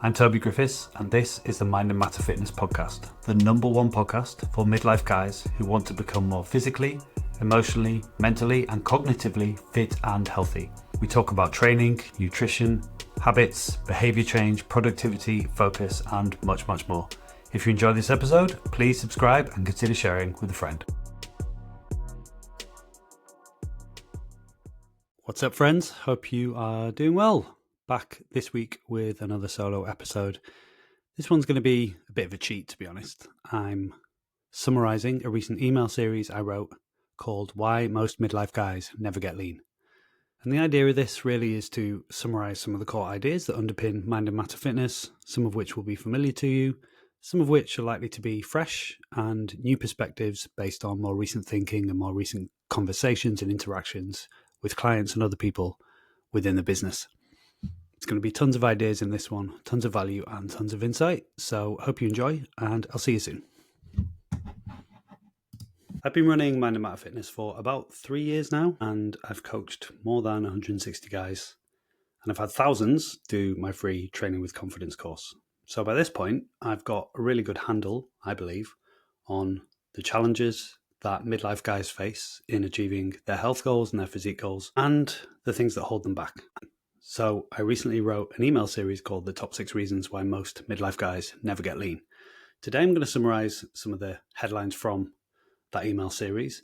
I'm Toby Griffiths, and this is the Mind and Matter Fitness Podcast, the #1 podcast for midlife guys who want to become more physically, emotionally, mentally, and cognitively fit and healthy. We talk about training, nutrition, habits, behavior change, productivity, focus, and much, much more. If you enjoyed this episode, please subscribe and consider sharing with a friend. What's up, friends? Hope you are doing well. Back this week with another solo episode. This one's going to be a bit of a cheat, to be honest. I'm summarising a recent email series I wrote called Why Most Midlife Guys Never Get Lean. And the idea of this really is to summarise some of the core ideas that underpin Mind and Matter Fitness, some of which will be familiar to you, some of which are likely to be fresh and new perspectives based on more recent thinking and more recent conversations and interactions with clients and other people within the business. It's going to be tons of ideas in this one, tons of value and tons of insight. So hope you enjoy, and I'll see you soon. I've been running Mind and Matter Fitness for about 3 years now, and I've coached more than 160 guys, and I've had thousands do my free Training with Confidence course. So by this point, I've got a really good handle, I believe, on the challenges that midlife guys face in achieving their health goals and their physique goals, and the things that hold them back. So I recently wrote an email series called The Top 6 Reasons Why Most Midlife Guys Never Get Lean. Today I'm going to summarize some of the headlines from that email series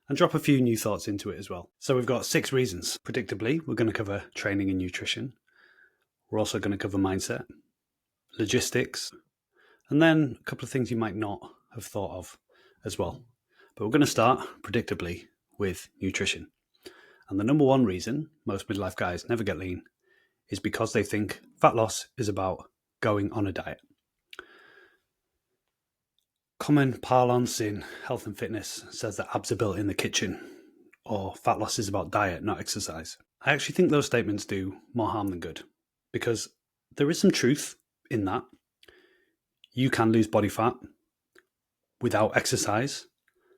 and drop a few new thoughts into it as well. So we've got 6 reasons. Predictably, we're going to cover training and nutrition. We're also going to cover mindset, logistics, and then a couple of things you might not have thought of as well. But we're going to start, predictably, with nutrition. And the #1 reason most midlife guys never get lean is because they think fat loss is about going on a diet. Common parlance in health and fitness says that abs are built in the kitchen, or fat loss is about diet, not exercise. I actually think those statements do more harm than good, because there is some truth in that. You can lose body fat without exercise,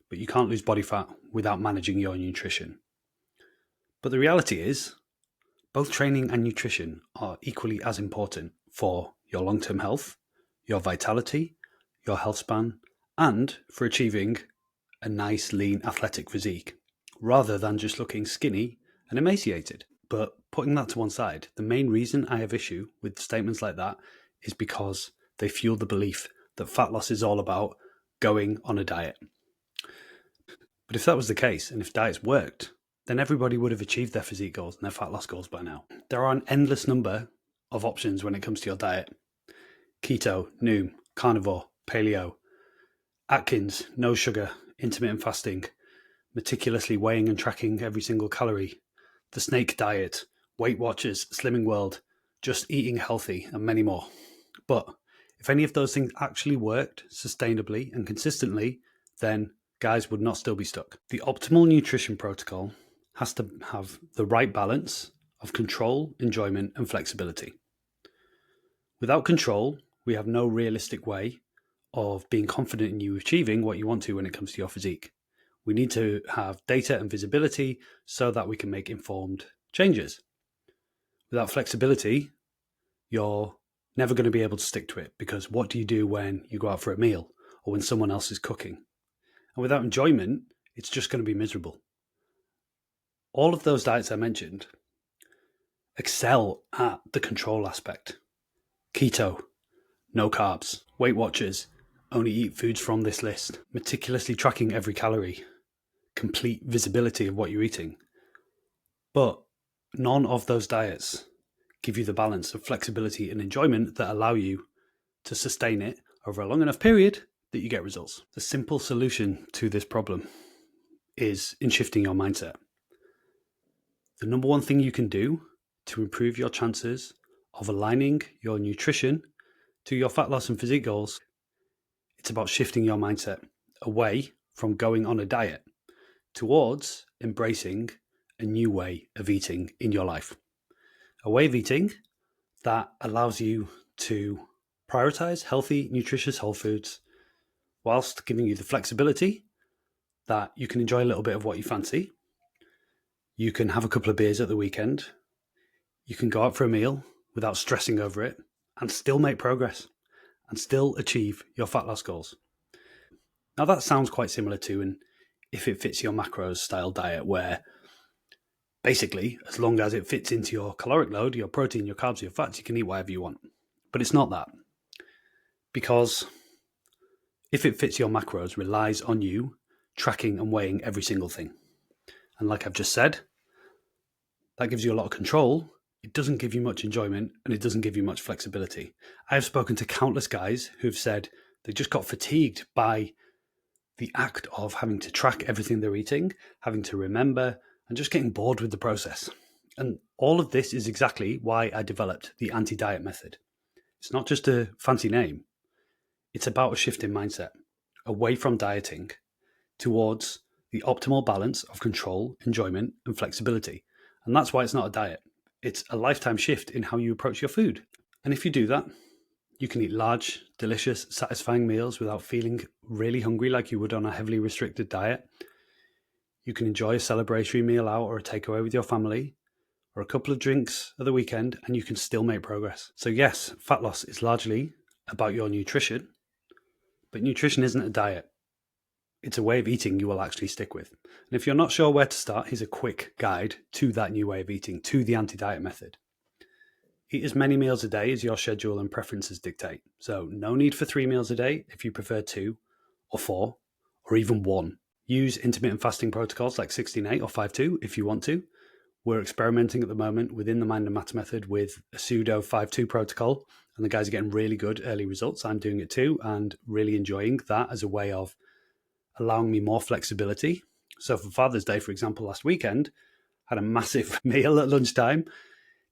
but you can't lose body fat without managing your nutrition. But the reality is, both training and nutrition are equally as important for your long-term health, your vitality, your health span, and for achieving a nice, lean, athletic physique, rather than just looking skinny and emaciated. But putting that to one side, the main reason I have issue with statements like that is because they fuel the belief that fat loss is all about going on a diet. But if that was the case, and if diets worked, then everybody would have achieved their physique goals and their fat loss goals by now. There are an endless number of options when it comes to your diet. Keto, Noom, carnivore, paleo, Atkins, no sugar, intermittent fasting, meticulously weighing and tracking every single calorie, the snake diet, Weight Watchers, Slimming World, just eating healthy, and many more. But if any of those things actually worked sustainably and consistently, then guys would not still be stuck. The optimal nutrition protocol has to have the right balance of control, enjoyment, and flexibility. Without control, we have no realistic way of being confident in you achieving what you want to when it comes to your physique. We need to have data and visibility so that we can make informed changes. Without flexibility, you're never going to be able to stick to it, because what do you do when you go out for a meal or when someone else is cooking? And without enjoyment, it's just going to be miserable. All of those diets I mentioned excel at the control aspect. Keto, no carbs. Weight Watchers, only eat foods from this list. Meticulously tracking every calorie. Complete visibility of what you're eating. But none of those diets give you the balance of flexibility and enjoyment that allow you to sustain it over a long enough period that you get results. The simple solution to this problem is in shifting your mindset. The #1 thing you can do to improve your chances of aligning your nutrition to your fat loss and physique goals, it's about shifting your mindset away from going on a diet towards embracing a new way of eating in your life. A way of eating that allows you to prioritize healthy, nutritious whole foods whilst giving you the flexibility that you can enjoy a little bit of what you fancy. You can have a couple of beers at the weekend. You can go out for a meal without stressing over it and still make progress and still achieve your fat loss goals. Now that sounds quite similar to an if it fits your macros style diet, where basically, as long as it fits into your caloric load, your protein, your carbs, your fats, you can eat whatever you want. But it's not that. Because if it fits your macros relies on you tracking and weighing every single thing. And like I've just said, that gives you a lot of control. It doesn't give you much enjoyment, and it doesn't give you much flexibility. I have spoken to countless guys who've said they just got fatigued by the act of having to track everything they're eating, having to remember, and just getting bored with the process. And all of this is exactly why I developed the anti-diet method. It's not just a fancy name. It's about a shift in mindset, away from dieting towards the optimal balance of control, enjoyment, and flexibility. And that's why it's not a diet. It's a lifetime shift in how you approach your food. And if you do that, you can eat large, delicious, satisfying meals without feeling really hungry like you would on a heavily restricted diet. You can enjoy a celebratory meal out or a takeaway with your family, or a couple of drinks at the weekend, and you can still make progress. So yes, fat loss is largely about your nutrition, but nutrition isn't a diet. It's a way of eating you will actually stick with. And if you're not sure where to start, here's a quick guide to that new way of eating, to the anti-diet method. Eat as many meals a day as your schedule and preferences dictate. So no need for 3 meals a day if you prefer 2 or 4 or even 1. Use intermittent fasting protocols like 16-8 or 5-2 if you want to. We're experimenting at the moment within the Mind and Matter method with a pseudo 5-2 protocol, and the guys are getting really good early results. I'm doing it too and really enjoying that as a way of allowing me more flexibility. So for Father's Day, for example, last weekend, I had a massive meal at lunchtime.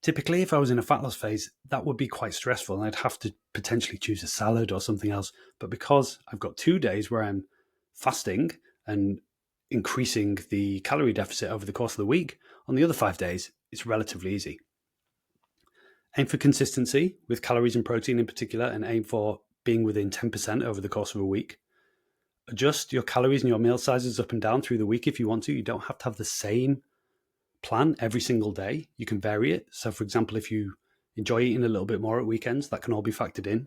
Typically, if I was in a fat loss phase, that would be quite stressful and I'd have to potentially choose a salad or something else. But because I've got 2 days where I'm fasting and increasing the calorie deficit over the course of the week, on the other 5 days, it's relatively easy. Aim for consistency with calories and protein in particular, and aim for being within 10% over the course of a week. Adjust your calories and your meal sizes up and down through the week if you want to. You don't have to have the same plan every single day. You can vary it. So for example, if you enjoy eating a little bit more at weekends, that can all be factored in.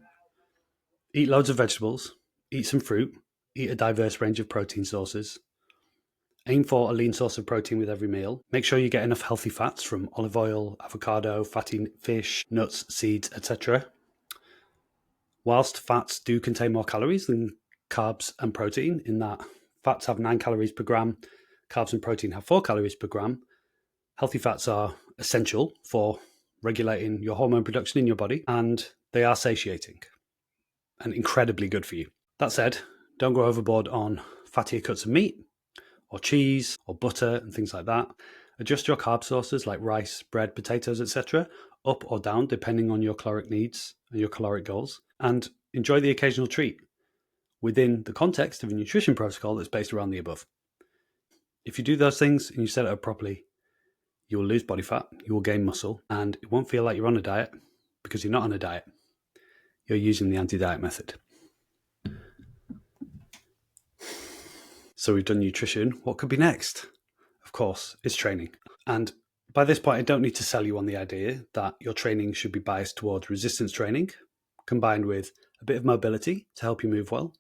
Eat loads of vegetables, eat some fruit, eat a diverse range of protein sources. Aim for a lean source of protein with every meal. Make sure you get enough healthy fats from olive oil, avocado, fatty fish, nuts, seeds, etc. Whilst fats do contain more calories than carbs and protein, in that fats have 9 calories per gram, carbs and protein have 4 calories per gram, healthy fats are essential for regulating your hormone production in your body, and they are satiating and incredibly good for you. That said, don't go overboard on fattier cuts of meat or cheese or butter and things like that. Adjust your carb sources like rice, bread, potatoes, etc. up or down depending on your caloric needs and your caloric goals, and enjoy the occasional treat within the context of a nutrition protocol that's based around the above. If you do those things and you set it up properly, you will lose body fat, you will gain muscle, and it won't feel like you're on a diet because you're not on a diet. You're using the anti-diet method. So we've done nutrition. What could be next? Of course, it's training. And by this point, I don't need to sell you on the idea that your training should be biased towards resistance training, combined with a bit of mobility to help you move well,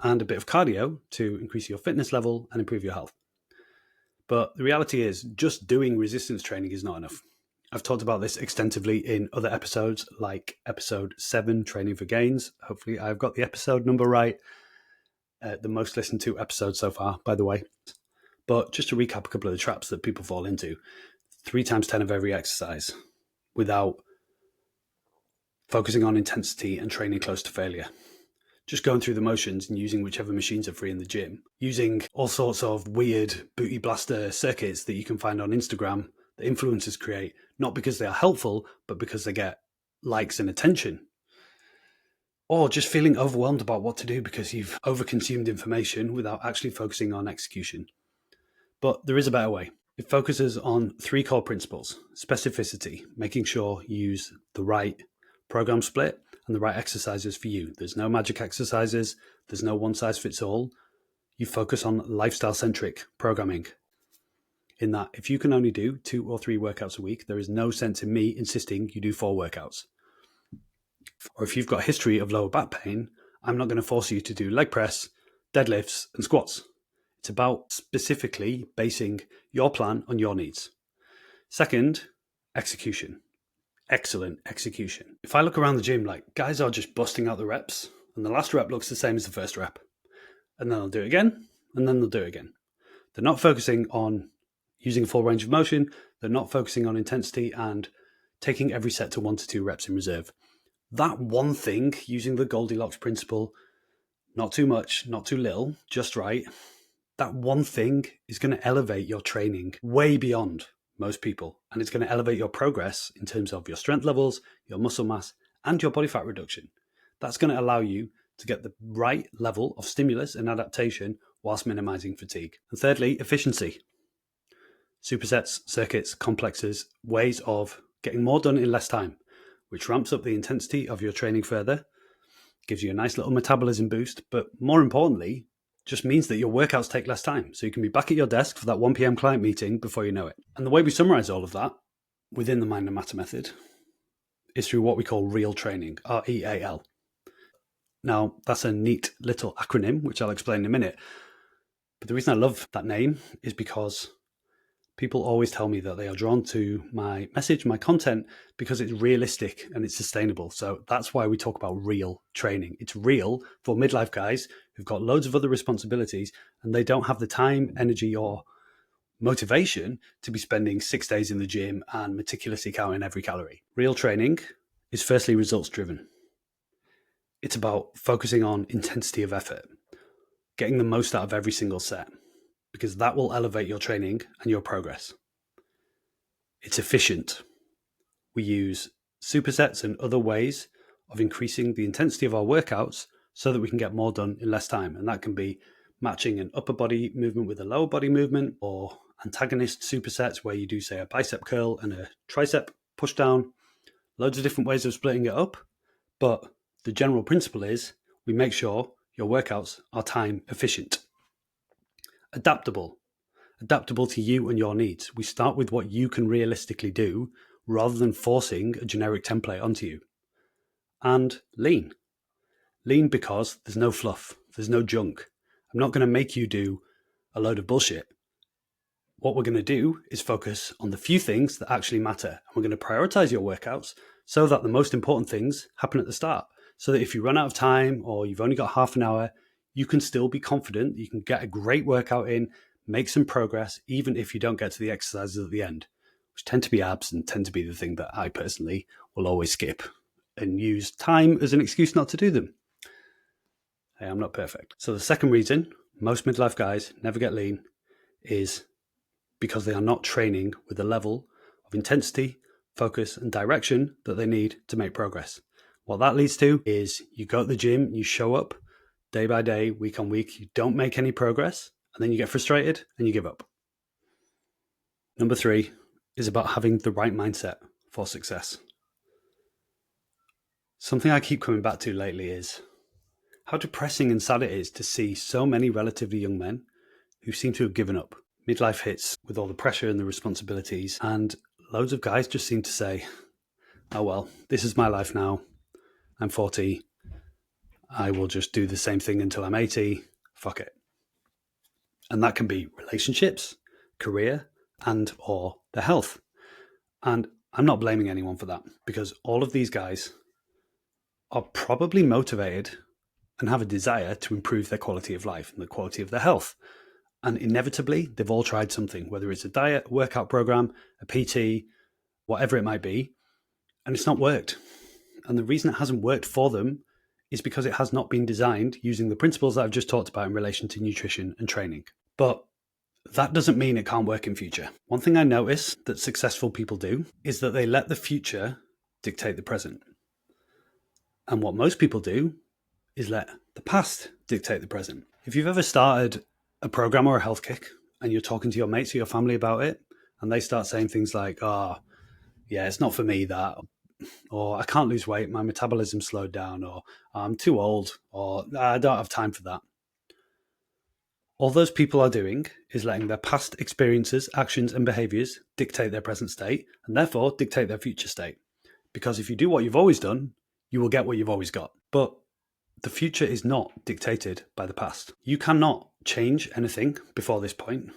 and a bit of cardio to increase your fitness level and improve your health. But the reality is, just doing resistance training is not enough. I've talked about this extensively in other episodes, like episode 7, Training for Gains. Hopefully I've got the episode number right. The most listened to episode so far, by the way. But just to recap a couple of the traps that people fall into: 3 times 10 of every exercise without focusing on intensity and training close to failure. Just going through the motions and using whichever machines are free in the gym. Using all sorts of weird booty blaster circuits that you can find on Instagram that influencers create, not because they are helpful, but because they get likes and attention. Or just feeling overwhelmed about what to do because you've overconsumed information without actually focusing on execution. But there is a better way. It focuses on 3 core principles: specificity, making sure you use the right program split and the right exercises for you. There's no magic exercises. There's no one size fits all. You focus on lifestyle-centric programming. In that, if you can only do 2 or 3 workouts a week, there is no sense in me insisting you do 4 workouts. Or if you've got a history of lower back pain, I'm not going to force you to do leg press, deadlifts, and squats. It's about specifically basing your plan on your needs. Second, execution. Excellent execution. If I look around the gym, like, guys are just busting out the reps, and the last rep looks the same as the first rep. And then they'll do it again, and then they'll do it again. They're not focusing on using full range of motion. They're not focusing on intensity and taking every set to 1 to 2 reps in reserve. That one thing, using the Goldilocks principle, not too much, not too little, just right, that one thing is going to elevate your training way beyond most people. And it's going to elevate your progress in terms of your strength levels, your muscle mass, and your body fat reduction. That's going to allow you to get the right level of stimulus and adaptation whilst minimizing fatigue. And thirdly, efficiency. Supersets, circuits, complexes, ways of getting more done in less time, which ramps up the intensity of your training further, gives you a nice little metabolism boost, but more importantly, just means that your workouts take less time. So you can be back at your desk for that 1 p.m. client meeting before you know it. And the way we summarize all of that within the Mind and Matter method is through what we call REAL training, REAL. Now, that's a neat little acronym, which I'll explain in a minute. But the reason I love that name is because people always tell me that they are drawn to my message, my content, because it's realistic and it's sustainable. So that's why we talk about real training. It's real for midlife guys who've got loads of other responsibilities and they don't have the time, energy, or motivation to be spending 6 days in the gym and meticulously counting every calorie. Real training is firstly results driven. It's about focusing on intensity of effort, getting the most out of every single set, because that will elevate your training and your progress. It's efficient. We use supersets and other ways of increasing the intensity of our workouts so that we can get more done in less time. And that can be matching an upper body movement with a lower body movement, or antagonist supersets where you do, say, a bicep curl and a tricep push down. Loads of different ways of splitting it up. But the general principle is we make sure your workouts are time efficient. Adaptable to you and your needs. We start with what you can realistically do rather than forcing a generic template onto you. And lean because there's no fluff, there's no junk. I'm not going to make you do a load of bullshit. What we're going to do is focus on the few things that actually matter. And we're going to prioritize your workouts so that the most important things happen at the start. So that if you run out of time or you've only got half an hour, you can still be confident that you can get a great workout in, make some progress, even if you don't get to the exercises at the end, which tend to be abs and tend to be the thing that I personally will always skip and use time as an excuse not to do them. Hey, I'm not perfect. So the second reason most midlife guys never get lean is because they are not training with the level of intensity, focus, and direction that they need to make progress. What that leads to is you go to the gym, you show up day by day, week on week, you don't make any progress, and then you get frustrated and you give up. Number 3 is about having the right mindset for success. Something I keep coming back to lately is how depressing and sad it is to see so many relatively young men who seem to have given up. Midlife hits with all the pressure and the responsibilities, and loads of guys just seem to say, oh well, this is my life now. I'm 40. I will just do the same thing until I'm 80. Fuck it. And that can be relationships, career, and or their health. And I'm not blaming anyone for that, because all of these guys are probably motivated and have a desire to improve their quality of life and the quality of their health. And inevitably, they've all tried something, whether it's a diet, workout program, a PT, whatever it might be, and it's not worked. And the reason it hasn't worked for them is because it has not been designed using the principles that I've just talked about in relation to nutrition and training. But that doesn't mean it can't work in future. One thing I notice that successful people do is that they let the future dictate the present. And what most people do is let the past dictate the present. If you've ever started a program or a health kick and you're talking to your mates or your family about it, and they start saying things like, oh, yeah, it's not for me that, or I can't lose weight, my metabolism slowed down, or I'm too old, or I don't have time for that. All those people are doing is letting their past experiences, actions, and behaviors dictate their present state, and therefore dictate their future state. Because if you do what you've always done, you will get what you've always got. But the future is not dictated by the past. You cannot change anything before this point.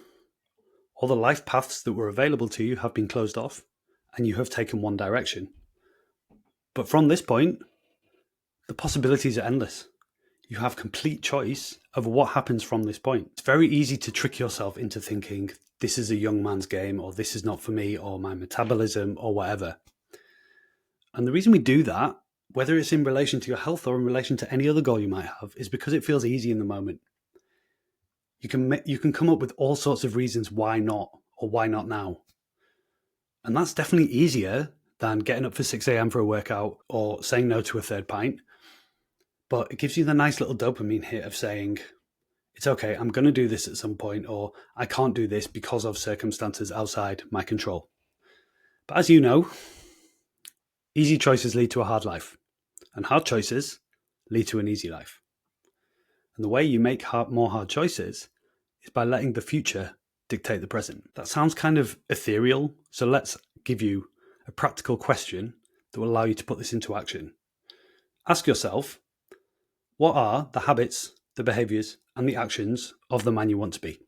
All the life paths that were available to you have been closed off, and you have taken one direction. But from this point, the possibilities are endless. You have complete choice over what happens from this point. It's very easy to trick yourself into thinking this is a young man's game, or this is not for me, or my metabolism, or whatever. And the reason we do that, whether it's in relation to your health or in relation to any other goal you might have, is because it feels easy in the moment. You can come up with all sorts of reasons why not, or why not now. And that's definitely easier than getting up for 6 a.m. for a workout or saying no to a third pint. But it gives you the nice little dopamine hit of saying, it's okay, I'm going to do this at some point, or I can't do this because of circumstances outside my control. But as you know, easy choices lead to a hard life, and hard choices lead to an easy life. And the way you make more hard choices is by letting the future dictate the present. That sounds kind of ethereal, so let's give you a practical question that will allow you to put this into action. Ask yourself, what are the habits, the behaviors, and the actions of the man you want to be?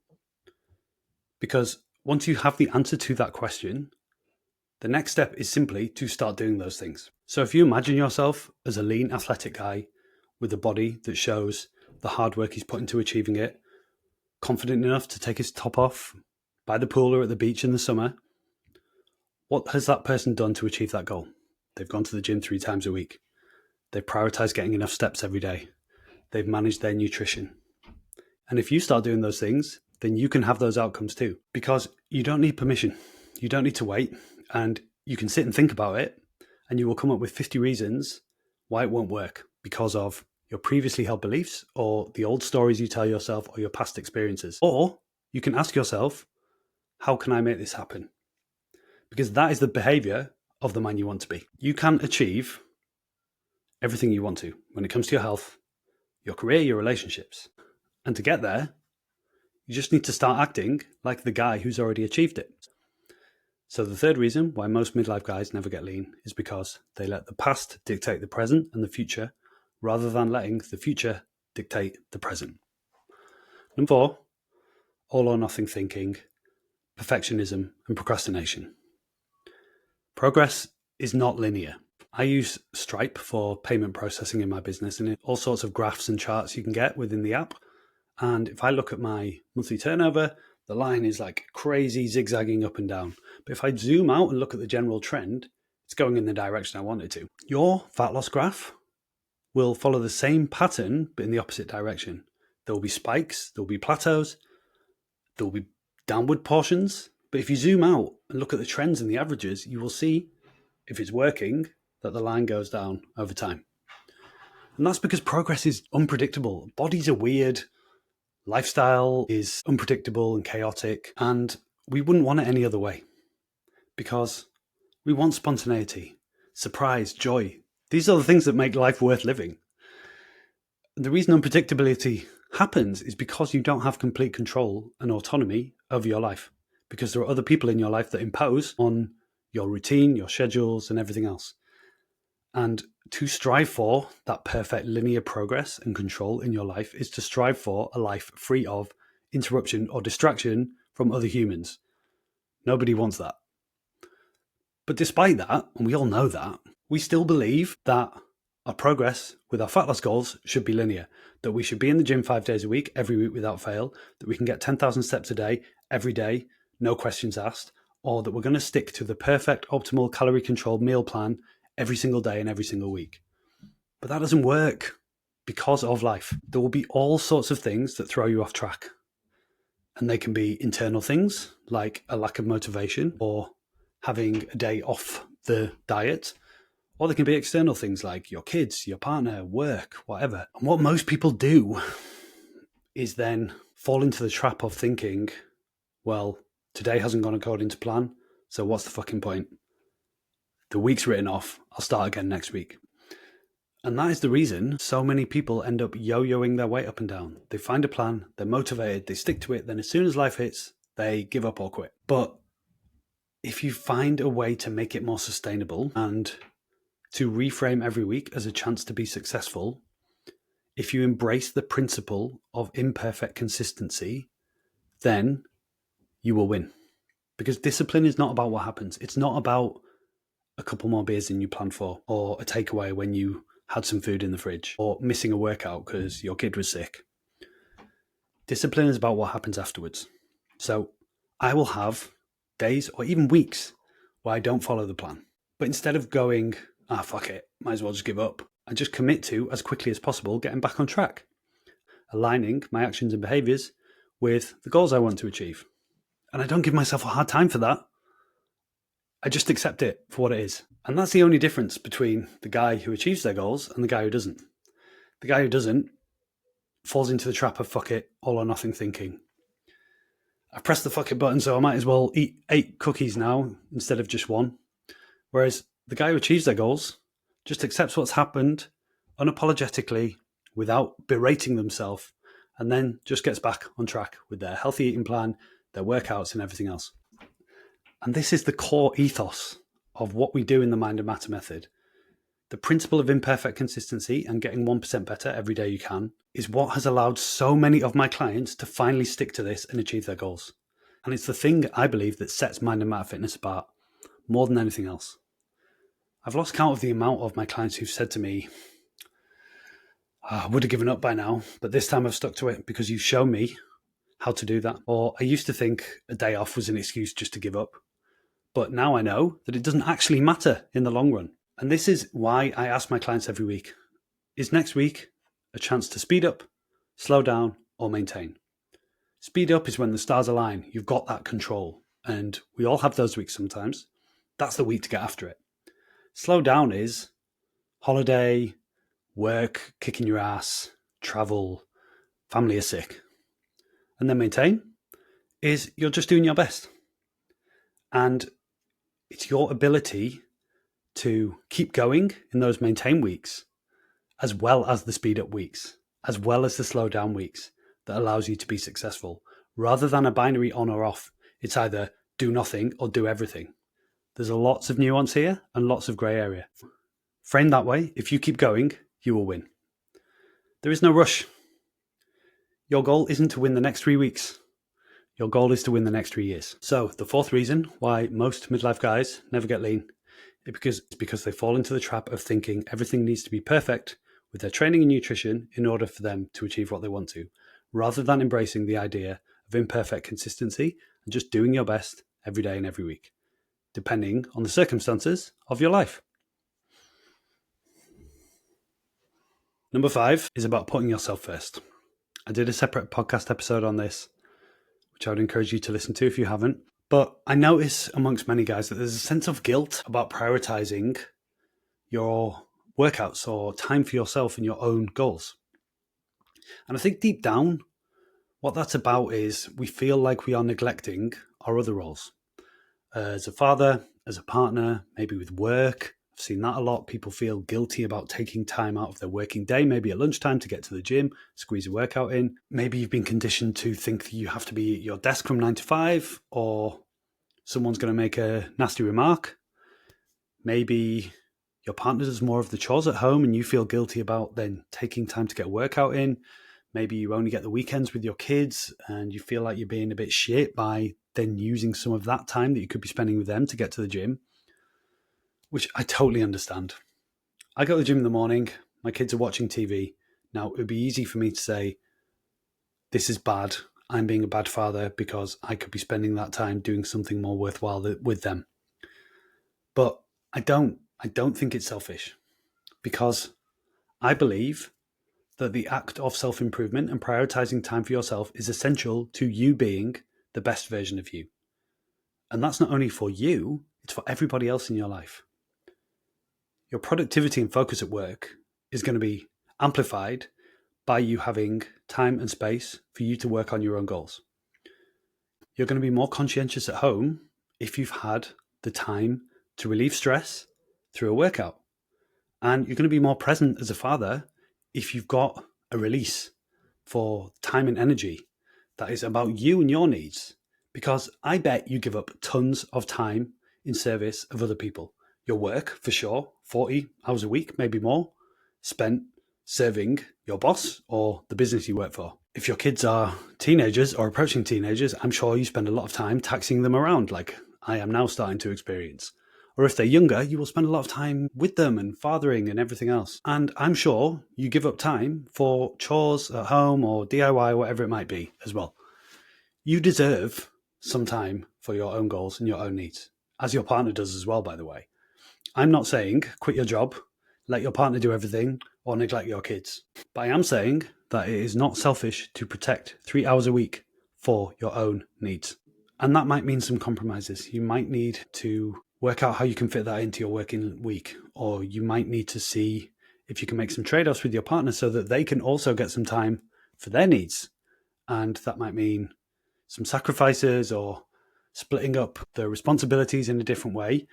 Because once you have the answer to that question, the next step is simply to start doing those things. So if you imagine yourself as a lean, athletic guy with a body that shows the hard work he's put into achieving it, confident enough to take his top off by the pool or at the beach in the summer, what has that person done to achieve that goal? They've gone to the gym 3 times a week. They've prioritized getting enough steps every day. They've managed their nutrition. And if you start doing those things, then you can have those outcomes too, because you don't need permission. You don't need to wait, and you can sit and think about it, and you will come up with 50 reasons why it won't work because of your previously held beliefs or the old stories you tell yourself or your past experiences. Or you can ask yourself, how can I make this happen? Because that is the behavior of the man you want to be. You can achieve everything you want to when it comes to your health, your career, your relationships. And to get there, you just need to start acting like the guy who's already achieved it. So the third reason why most midlife guys never get lean is because they let the past dictate the present and the future, rather than letting the future dictate the present. Number 4, all or nothing thinking, perfectionism, and procrastination. Progress is not linear. I use Stripe for payment processing in my business, and all sorts of graphs and charts you can get within the app. And if I look at my monthly turnover, the line is like crazy zigzagging up and down. But if I zoom out and look at the general trend, it's going in the direction I want it to. Your fat loss graph will follow the same pattern, but in the opposite direction. There will be spikes, there will be plateaus, there will be downward portions. But if you zoom out and look at the trends and the averages, you will see, if it's working, that the line goes down over time. And that's because progress is unpredictable. Bodies are weird. Lifestyle is unpredictable and chaotic, and we wouldn't want it any other way because we want spontaneity, surprise, joy. These are the things that make life worth living. The reason unpredictability happens is because you don't have complete control and autonomy over your life, because there are other people in your life that impose on your routine, your schedules, and everything else. And to strive for that perfect linear progress and control in your life is to strive for a life free of interruption or distraction from other humans. Nobody wants that. But despite that, and we all know that, we still believe that our progress with our fat loss goals should be linear, that we should be in the gym 5 days a week, every week without fail, that we can get 10,000 steps a day, every day, no questions asked, or that we're going to stick to the perfect optimal calorie controlled meal plan every single day and every single week. But that doesn't work because of life. There will be all sorts of things that throw you off track. And they can be internal things like a lack of motivation or having a day off the diet. Or they can be external things like your kids, your partner, work, whatever. And what most people do is then fall into the trap of thinking, well, today hasn't gone according to plan, so what's the fucking point? The week's written off, I'll start again next week. And that is the reason so many people end up yo-yoing their weight up and down. They find a plan, they're motivated, they stick to it, then as soon as life hits, they give up or quit. But if you find a way to make it more sustainable and to reframe every week as a chance to be successful, if you embrace the principle of imperfect consistency, then you will win. Because discipline is not about what happens. It's not about a couple more beers than you planned for, or a takeaway when you had some food in the fridge, or missing a workout because your kid was sick. Discipline is about what happens afterwards. So I will have days or even weeks where I don't follow the plan. But instead of going, fuck it, might as well just give up, I just commit to, as quickly as possible, getting back on track, aligning my actions and behaviors with the goals I want to achieve. And I don't give myself a hard time for that. I just accept it for what it is. And that's the only difference between the guy who achieves their goals and the guy who doesn't. The guy who doesn't falls into the trap of fuck it, all or nothing thinking. I've pressed the fuck it button, so I might as well eat 8 cookies now instead of just 1. Whereas the guy who achieves their goals just accepts what's happened unapologetically without berating themselves, and then just gets back on track with their healthy eating plan, their workouts and everything else. And this is the core ethos of what we do in the Mind and Matter method. The principle of imperfect consistency and getting 1% better every day you can is what has allowed so many of my clients to finally stick to this and achieve their goals. And it's the thing, I believe, that sets Mind and Matter Fitness apart more than anything else. I've lost count of the amount of my clients who've said to me, I would have given up by now, but this time I've stuck to it because you've shown me how to do that. Or I used to think a day off was an excuse just to give up. But now I know that it doesn't actually matter in the long run. And this is why I ask my clients every week, is next week a chance to speed up, slow down, or maintain? Speed up is when the stars align. You've got that control. And we all have those weeks sometimes. That's the week to get after it. Slow down is holiday, work, kicking your ass, travel, family are sick. And then maintain is you're just doing your best. And it's your ability to keep going in those maintain weeks, as well as the speed up weeks, as well as the slow down weeks, that allows you to be successful. Rather than a binary on or off, it's either do nothing or do everything. There's lots of nuance here and lots of grey area. Framed that way, if you keep going, you will win. There is no rush. Your goal isn't to win the next 3 weeks. Your goal is to win the next 3 years. So the fourth reason why most midlife guys never get lean is because they fall into the trap of thinking everything needs to be perfect with their training and nutrition in order for them to achieve what they want to, rather than embracing the idea of imperfect consistency and just doing your best every day and every week, depending on the circumstances of your life. Number 5 is about putting yourself first. I did a separate podcast episode on this, which I would encourage you to listen to if you haven't. But I notice amongst many guys that there's a sense of guilt about prioritizing your workouts or time for yourself and your own goals. And I think deep down, what that's about is we feel like we are neglecting our other roles. As a father, as a partner, maybe with work. I've seen that a lot. People feel guilty about taking time out of their working day, maybe at lunchtime to get to the gym, squeeze a workout in. Maybe you've been conditioned to think that you have to be at your desk from 9 to 5, or someone's going to make a nasty remark. Maybe your partner does more of the chores at home and you feel guilty about then taking time to get a workout in. Maybe you only get the weekends with your kids and you feel like you're being a bit shit by then using some of that time that you could be spending with them to get to the gym, which I totally understand. I go to the gym in the morning, my kids are watching TV. Now, it would be easy for me to say, this is bad. I'm being a bad father because I could be spending that time doing something more worthwhile with them. But I don't think it's selfish, because I believe that the act of self-improvement and prioritizing time for yourself is essential to you being the best version of you. And that's not only for you, it's for everybody else in your life. Your productivity and focus at work is going to be amplified by you having time and space for you to work on your own goals. You're going to be more conscientious at home if you've had the time to relieve stress through a workout. And you're going to be more present as a father if you've got a release for time and energy that is about you and your needs. Because I bet you give up tons of time in service of other people. your work, for sure, 40 hours a week, maybe more, spent serving your boss or the business you work for. If your kids are teenagers or approaching teenagers, I'm sure you spend a lot of time taxiing them around, like I am now starting to experience. Or if they're younger, you will spend a lot of time with them and fathering and everything else. And I'm sure you give up time for chores at home or DIY, whatever it might be as well. You deserve some time for your own goals and your own needs, as your partner does as well, by the way. I'm not saying quit your job, let your partner do everything, or neglect your kids. But I am saying that it is not selfish to protect 3 hours a week for your own needs. And that might mean some compromises. You might need to work out how you can fit that into your working week, or you might need to see if you can make some trade offs with your partner so that they can also get some time for their needs. And that might mean some sacrifices or splitting up the responsibilities in a different way.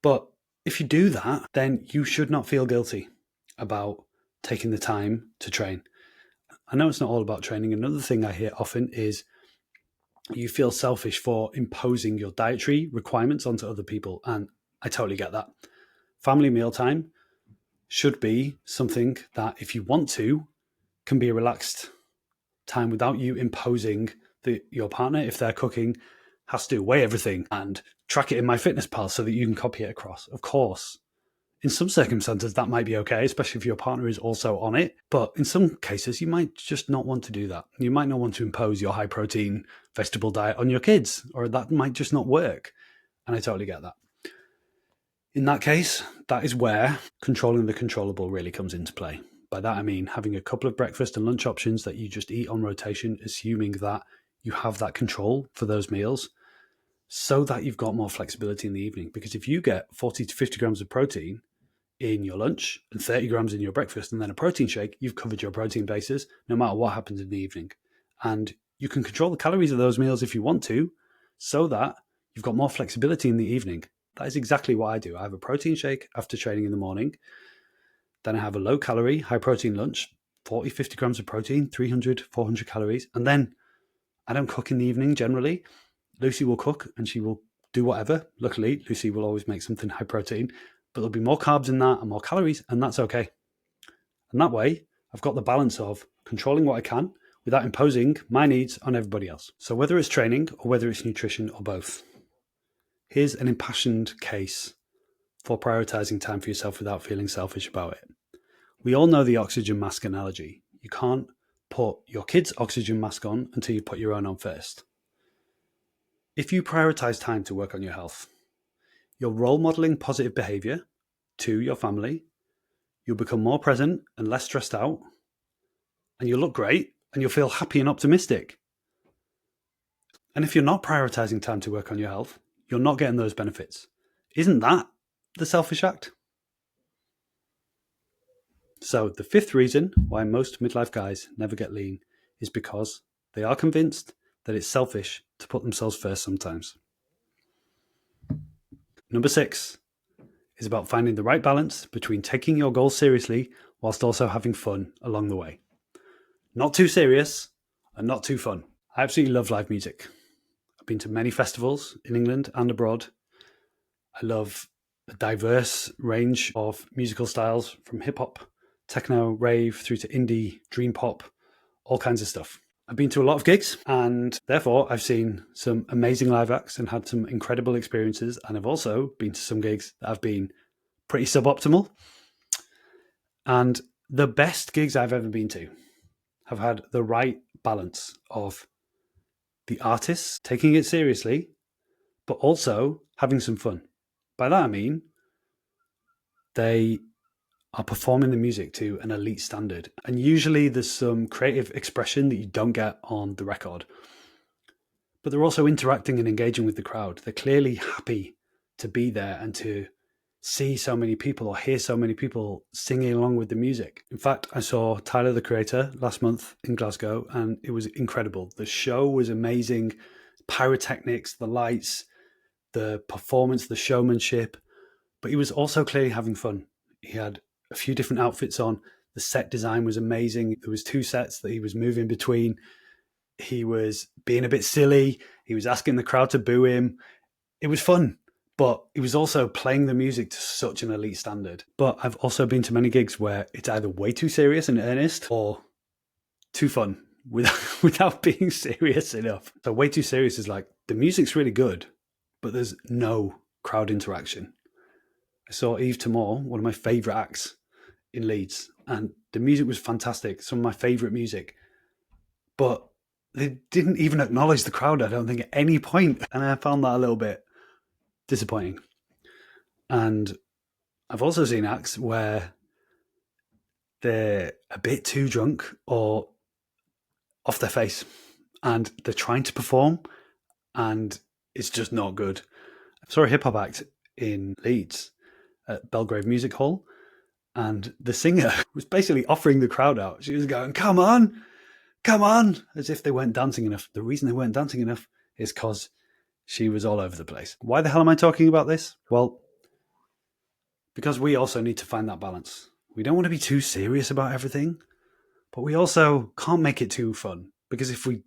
But if you do that, then you should not feel guilty about taking the time to train. I know it's not all about training. Another thing I hear often is you feel selfish for imposing your dietary requirements onto other people. And I totally get that. Family mealtime should be something that, if you want to, can be a relaxed time without you imposing your partner, if they're cooking, has to weigh everything and track it in MyFitnessPal so that you can copy it across. Of course, in some circumstances, that might be okay, especially if your partner is also on it. But in some cases, you might just not want to do that. You might not want to impose your high protein vegetable diet on your kids, or that might just not work. And I totally get that. In that case, that is where controlling the controllable really comes into play. By that, I mean having a couple of breakfast and lunch options that you just eat on rotation, assuming that you have that control for those meals so that you've got more flexibility in the evening. Because if you get 40 to 50 grams of protein in your lunch and 30 grams in your breakfast and then a protein shake, you've covered your protein bases no matter what happens in the evening. And you can control the calories of those meals if you want to, so that you've got more flexibility in the evening. That is exactly what I do. I have a protein shake after training in the morning. Then I have a low calorie, high protein lunch, 40, 50 grams of protein, 300, 400 calories. And then I don't cook in the evening generally. Lucy will cook and she will do whatever. Luckily, Lucy will always make something high protein, but there'll be more carbs in that and more calories, and that's okay. And that way, I've got the balance of controlling what I can without imposing my needs on everybody else. So whether it's training or whether it's nutrition or both, here's an impassioned case for prioritizing time for yourself without feeling selfish about it. We all know the oxygen mask analogy. You can't put your kid's oxygen mask on until you put your own on first. If you prioritize time to work on your health, you're role modeling positive behavior to your family, you'll become more present and less stressed out, and you'll look great and you'll feel happy and optimistic. And if you're not prioritizing time to work on your health, you're not getting those benefits. Isn't that the selfish act? So the fifth reason why most midlife guys never get lean is because they are convinced that it's selfish to put themselves first sometimes. Number 6 is about finding the right balance between taking your goals seriously whilst also having fun along the way. Not too serious and not too fun. I absolutely love live music. I've been to many festivals in England and abroad. I love a diverse range of musical styles, from hip hop, techno, rave, through to indie, dream pop, all kinds of stuff. I've been to a lot of gigs, and therefore I've seen some amazing live acts and had some incredible experiences. And I've also been to some gigs that have been pretty suboptimal. And the best gigs I've ever been to have had the right balance of the artists taking it seriously, but also having some fun. By that I mean they are performing the music to an elite standard. And usually there's some creative expression that you don't get on the record. But they're also interacting and engaging with the crowd. They're clearly happy to be there and to see so many people or hear so many people singing along with the music. In fact, I saw Tyler, the Creator, last month in Glasgow, and it was incredible. The show was amazing. Pyrotechnics, the lights, the performance, the showmanship. But he was also clearly having fun. He had a few different outfits on. The set design was amazing. There was 2 sets that he was moving between. He was being a bit silly. He was asking the crowd to boo him. It was fun. but he was also playing the music to such an elite standard. But I've also been to many gigs where it's either way too serious and earnest or too fun without being serious enough. So way too serious is like, the music's really good, but there's no crowd interaction. I saw Yves Tamor, one of my favourite acts in Leeds, and the music was fantastic, some of my favourite music. But they didn't even acknowledge the crowd, I don't think, at any point. And I found that a little bit disappointing. And I've also seen acts where they're a bit too drunk or off their face and they're trying to perform and it's just not good. I saw a hip hop act in Leeds at Belgrave Music Hall, and the singer was basically offering the crowd out. She was going, come on, as if they weren't dancing enough. The reason they weren't dancing enough is because she was all over the place. Why the hell am I talking about this? Well, because we also need to find that balance. We don't want to be too serious about everything, but we also can't make it too fun, because if we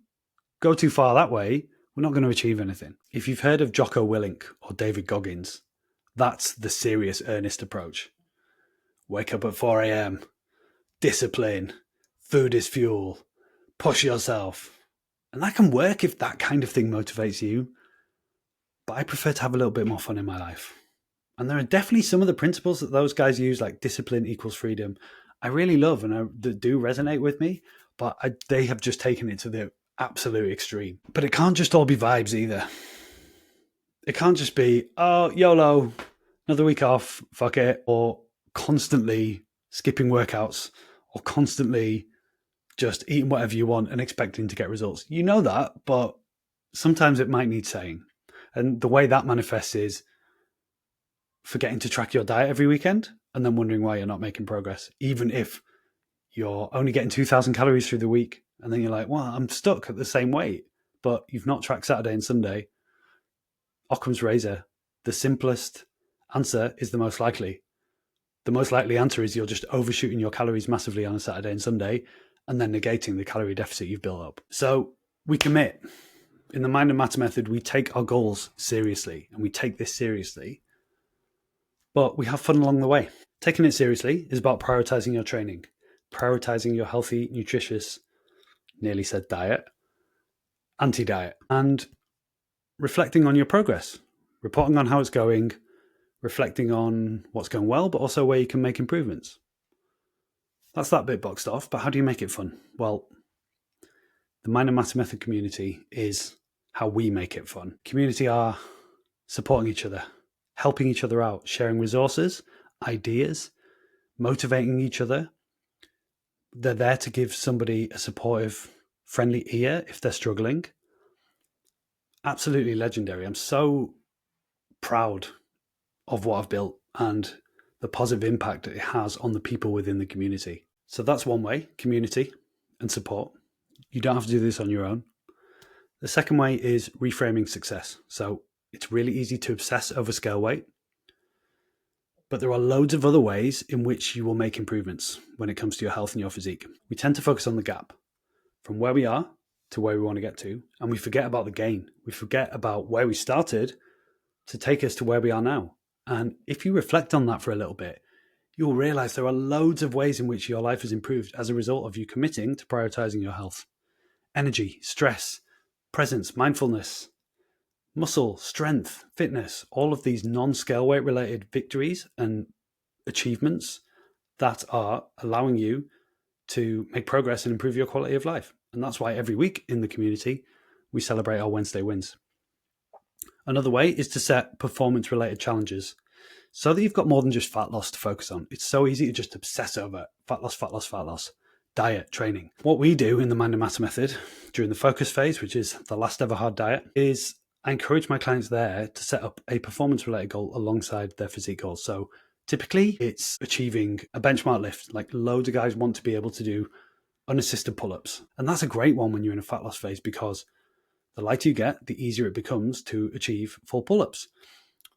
go too far that way, we're not going to achieve anything. If you've heard of Jocko Willink or David Goggins, that's the serious, earnest approach. Wake up at 4 a.m, discipline, food is fuel, push yourself. And that can work if that kind of thing motivates you. But I prefer to have a little bit more fun in my life. And there are definitely some of the principles that those guys use, like discipline equals freedom, I really love and do resonate with me, but they have just taken it to the absolute extreme. But it can't just all be vibes either. It can't just be, oh, YOLO, another week off, fuck it, or constantly skipping workouts, or constantly just eating whatever you want and expecting to get results. You know that, but sometimes it might need saying. And the way that manifests is forgetting to track your diet every weekend and then wondering why you're not making progress, even if you're only getting 2,000 calories through the week. And then you're like, well, I'm stuck at the same weight, but you've not tracked Saturday and Sunday. Occam's razor. The simplest answer is the most likely. The most likely answer is you're just overshooting your calories massively on a Saturday and Sunday and then negating the calorie deficit you've built up. So we commit. In the Mind and Matter method, we take our goals seriously, and we take this seriously, but we have fun along the way. Taking it seriously is about prioritizing your training, prioritizing your healthy, nutritious, nearly said diet, anti-diet, and reflecting on your progress, reporting on how it's going, reflecting on what's going well, but also where you can make improvements. That's that bit boxed off, but how do you make it fun? Well, the Mind and Matter Method community is how we make it fun. Community are supporting each other, helping each other out, sharing resources, ideas, motivating each other. They're there to give somebody a supportive, friendly ear if they're struggling. Absolutely legendary. I'm so proud of what I've built and the positive impact it has on the people within the community. So that's one way, community and support. You don't have to do this on your own. The second way is reframing success. So it's really easy to obsess over scale weight, but there are loads of other ways in which you will make improvements when it comes to your health and your physique. We tend to focus on the gap from where we are to where we want to get to, and we forget about the gain. We forget about where we started to take us to where we are now. And if you reflect on that for a little bit, you'll realize there are loads of ways in which your life has improved as a result of you committing to prioritizing your health. Energy, stress, presence, mindfulness, muscle, strength, fitness, all of these non-scale weight related victories and achievements that are allowing you to make progress and improve your quality of life. And that's why every week in the community, we celebrate our Wednesday wins. Another way is to set performance related challenges so that you've got more than just fat loss to focus on. It's so easy to just obsess over fat loss, diet, training. What we do in the Mind and Matter method during the focus phase, which is the last ever hard diet, is I encourage my clients there to set up a performance related goal alongside their physique goals. So typically it's achieving a benchmark lift. Like loads of guys want to be able to do unassisted pull-ups. And that's a great one when you're in a fat loss phase, because the lighter you get, the easier it becomes to achieve full pull-ups.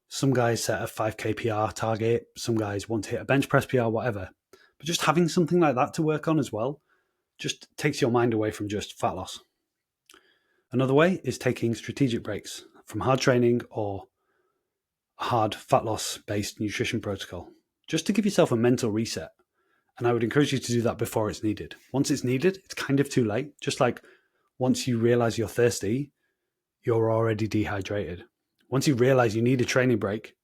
Some guys set a 5K PR target. Some guys want to hit a bench press PR, whatever. But just having something like that to work on as well just takes your mind away from just fat loss. Another way is taking strategic breaks from hard training or hard fat loss based nutrition protocol, just to give yourself a mental reset. And I would encourage you to do that before it's needed. Once it's needed, it's kind of too late. Just like once you realize you're thirsty, you're already dehydrated. Once you realize you need a training break,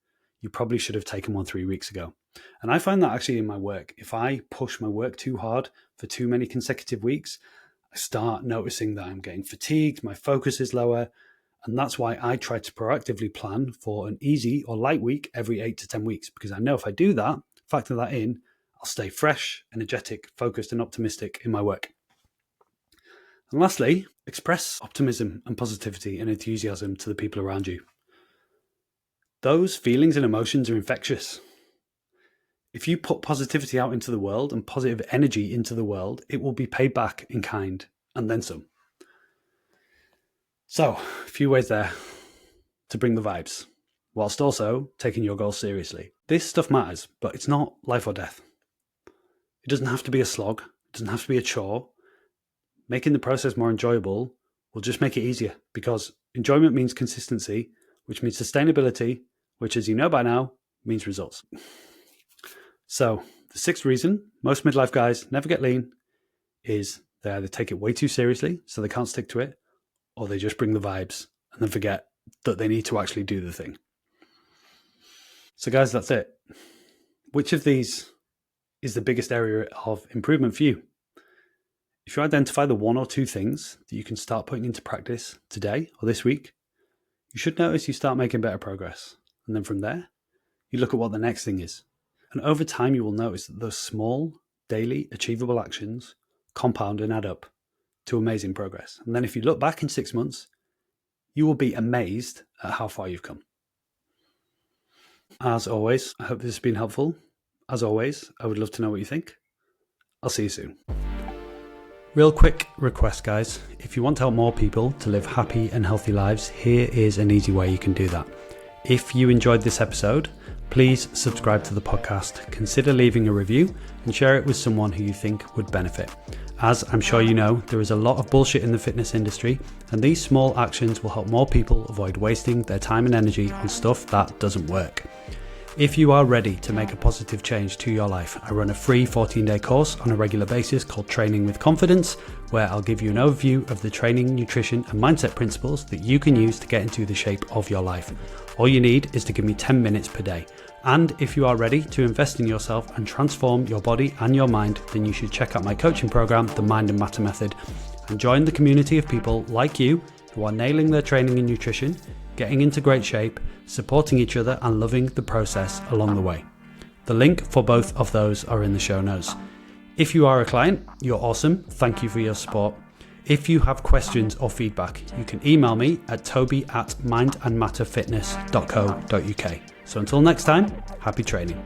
you probably should have taken one 3 weeks ago. And I find that actually in my work, if I push my work too hard for too many consecutive weeks, I start noticing that I'm getting fatigued, my focus is lower. And that's why I try to proactively plan for an easy or light week every 8 to 10 weeks, because I know if I do that, factor that in, I'll stay fresh, energetic, focused, and optimistic in my work. And lastly, express optimism and positivity and enthusiasm to the people around you. Those feelings and emotions are infectious. If you put positivity out into the world and positive energy into the world, it will be paid back in kind and then some. So, a few ways there to bring the vibes, whilst also taking your goals seriously. This stuff matters, but it's not life or death. It doesn't have to be a slog. It doesn't have to be a chore. Making the process more enjoyable will just make it easier, because enjoyment means consistency, which means sustainability, which, as you know by now, means results. So the sixth reason most midlife guys never get lean is they either take it way too seriously, so they can't stick to it, or they just bring the vibes and then forget that they need to actually do the thing. So guys, that's it. Which of these is the biggest area of improvement for you? If you identify the one or two things that you can start putting into practice today or this week, you should notice you start making better progress. And then from there, you look at what the next thing is. And over time, you will notice that those small, daily, achievable actions compound and add up to amazing progress. And then if you look back in 6 months, you will be amazed at how far you've come. As always, I hope this has been helpful. As always, I would love to know what you think. I'll see you soon. Real quick request, guys. If you want to help more people to live happy and healthy lives, here is an easy way you can do that. If you enjoyed this episode, please subscribe to the podcast, consider leaving a review, and share it with someone who you think would benefit. As I'm sure you know, there is a lot of bullshit in the fitness industry, and these small actions will help more people avoid wasting their time and energy on stuff that doesn't work. If you are ready to make a positive change to your life, I run a free 14-day course on a regular basis called Training with Confidence, where I'll give you an overview of the training, nutrition, and mindset principles that you can use to get into the shape of your life. All you need is to give me 10 minutes per day. And if you are ready to invest in yourself and transform your body and your mind, then you should check out my coaching program, The Mind and Matter Method, and join the community of people like you who are nailing their training and nutrition, getting into great shape, supporting each other, and loving the process along the way. The link for both of those are in the show notes. If you are a client, you're awesome. Thank you for your support. If you have questions or feedback, you can email me at toby@mindandmatterfitness.co.uk. So until next time, happy training.